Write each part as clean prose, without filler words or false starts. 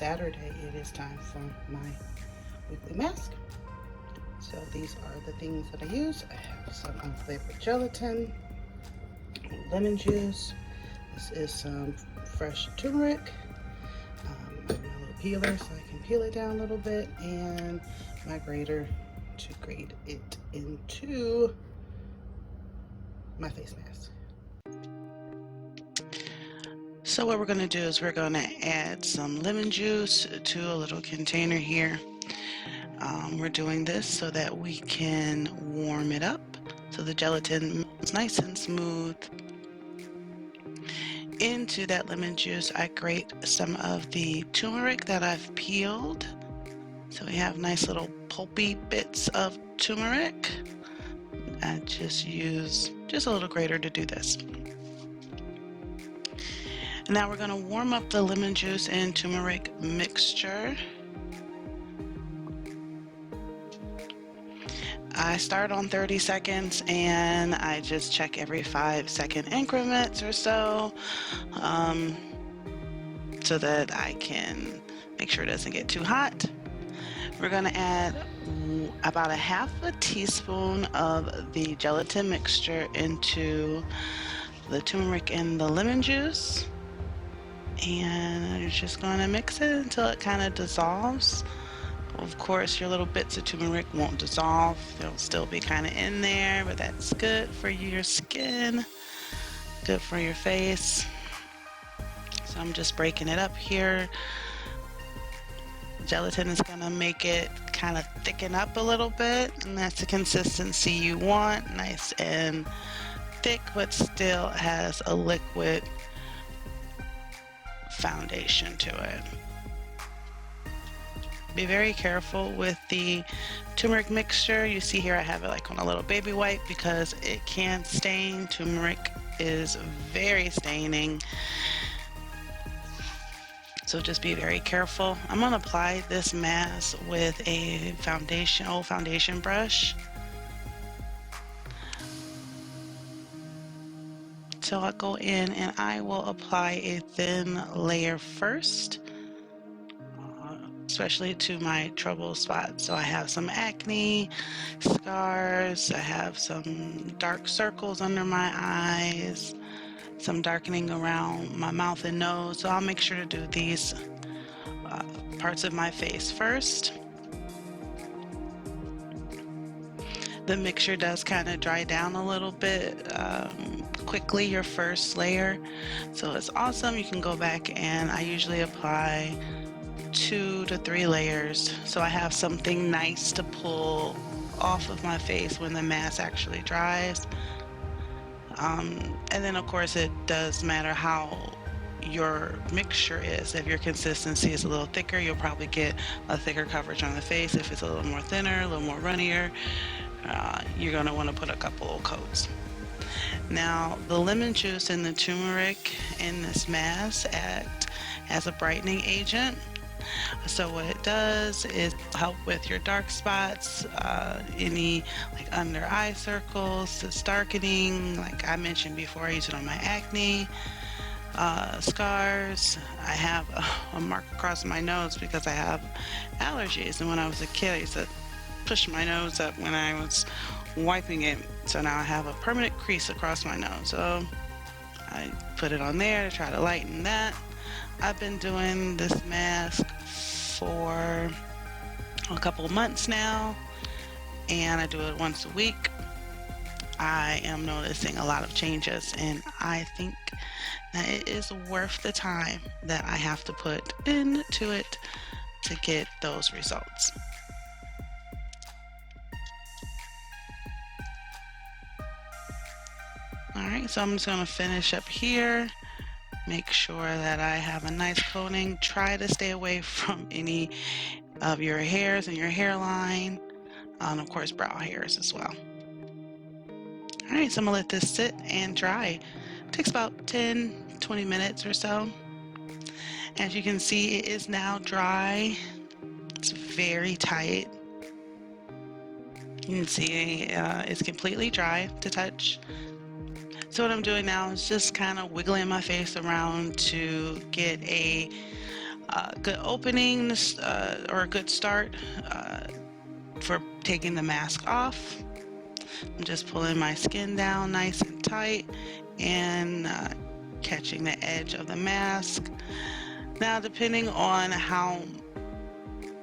Saturday it is time for my weekly mask. So these are the things that I use. I have some unflavored gelatin, lemon juice. This is some fresh turmeric. My little peeler so I can peel it down a little bit, and my grater to grate it into my face mask. So what we're going to do is we're going to add some lemon juice to a little container here. We're doing this so that we can warm it up so the gelatin is nice and smooth. Into that lemon juice, I grate some of the turmeric that I've peeled. So we have nice little pulpy bits of turmeric. I just use a little grater to do this. Now we're going to warm up the lemon juice and turmeric mixture. I start on 30 seconds and I just check every 5-second increments or so, so that I can make sure it doesn't get too hot. We're going to add about a half a teaspoon of the gelatin mixture into the turmeric and the lemon juice. And you're just going to mix it until it kind of dissolves. Of course, your little bits of turmeric won't dissolve. They'll still be kind of in there, but that's good for your skin, good for your face. So I'm just breaking it up here. Gelatin is going to make it kind of thicken up a little bit, and that's the consistency you want. Nice and thick, but still has a liquid foundation to it. Be very careful with the turmeric mixture. You see here I have it like on a little baby wipe because it can stain. Turmeric is very staining. So just be very careful. I'm going to apply this mask with a old foundation brush. So I'll go in and I will apply a thin layer first, especially to my trouble spots. So I have some acne, scars, I have some dark circles under my eyes, some darkening around my mouth and nose. So I'll make sure to do these parts of my face first. The mixture does kind of dry down a little bit quickly, your first layer. So it's awesome. You can go back and I usually apply 2 to 3 layers. So I have something nice to pull off of my face when the mask actually dries. And then of course it does matter how your mixture is. If your consistency is a little thicker, you'll probably get a thicker coverage on the face. If it's a little more thinner, a little more runnier, you're going to want to put a couple of coats. Now the lemon juice and the turmeric in this mask act as a brightening agent. So what it does is help with your dark spots, any like under eye circles, it's darkening. Like I mentioned before, I use it on my acne, scars. I have a mark across my nose because I have allergies, and when I was a kid I used to push my nose up when I was wiping it, so now I have a permanent crease across my nose. So I put it on there to try to lighten that. I've been doing this mask for a couple of months now, and I do it once a week. I am noticing a lot of changes, and I think that it is worth the time that I have to put into it to get those results. Alright, so I'm just going to finish up here. Make sure that I have a nice coating. Try to stay away from any of your hairs and your hairline, and of course brow hairs as well. Alright, so I'm going to let this sit and dry. It takes about 10-20 minutes or so. As you can see, it is now dry. It's very tight. You can see it's completely dry to touch. So what I'm doing now is just kind of wiggling my face around to get a Good opening or a good start for taking the mask off. I'm just pulling my skin down nice and tight and catching the edge of the mask. Now, depending on how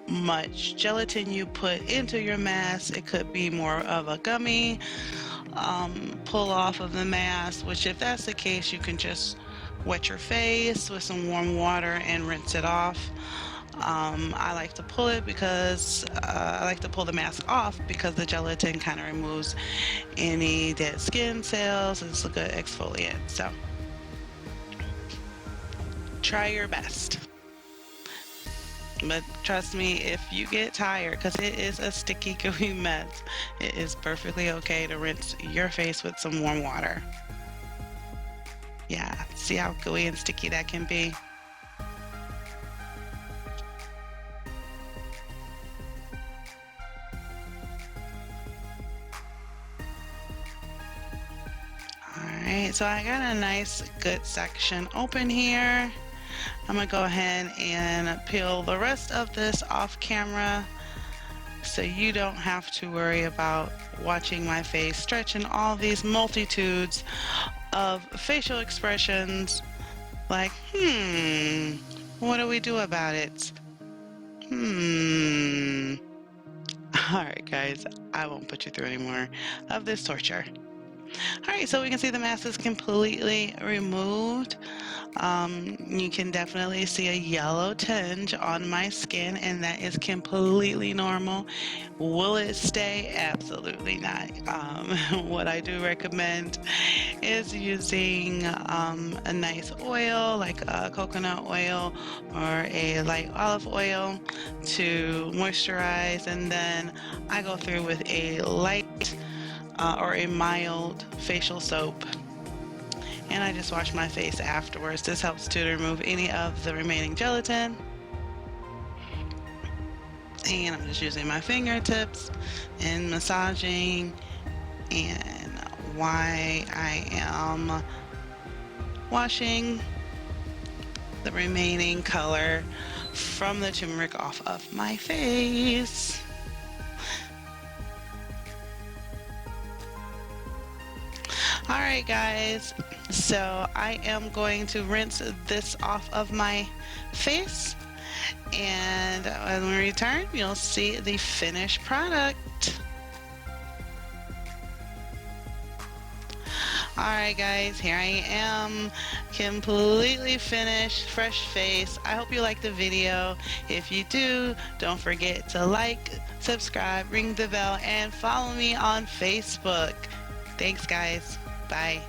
much gelatin you put into your mask, it could be more of a gummy pull off of the mask, which if that's the case, you can just wet your face with some warm water and rinse it off. I like to pull it because I like to pull the mask off because the gelatin kind of removes any dead skin cells. It's a good exfoliant. So try your best. But trust me, if you get tired, because it is a sticky, gooey mess, it is perfectly okay to rinse your face with some warm water. Yeah, see how gooey and sticky that can be? Alright, so I got a nice good section open here. I'm gonna go ahead and peel the rest of this off camera so you don't have to worry about watching my face stretch in all these multitudes of facial expressions like, what do we do about it? Alright guys, I won't put you through any more of this torture. Alright, so we can see the mask is completely removed. You can definitely see a yellow tinge on my skin, and that is completely normal. Will it stay? Absolutely not. What I do recommend is using a nice oil like coconut oil or a light olive oil to moisturize, and then I go through with a light or a mild facial soap, and I just wash my face afterwards. This helps to remove any of the remaining gelatin. And I'm just using my fingertips and massaging, and while I am washing the remaining color from the turmeric off of my face. Alright guys, so I am going to rinse this off of my face, and when we return you'll see the finished product. Alright guys, here I am, completely finished, fresh face. I hope you liked the video. If you do, don't forget to like, subscribe, ring the bell, and follow me on Facebook. Thanks guys. Bye.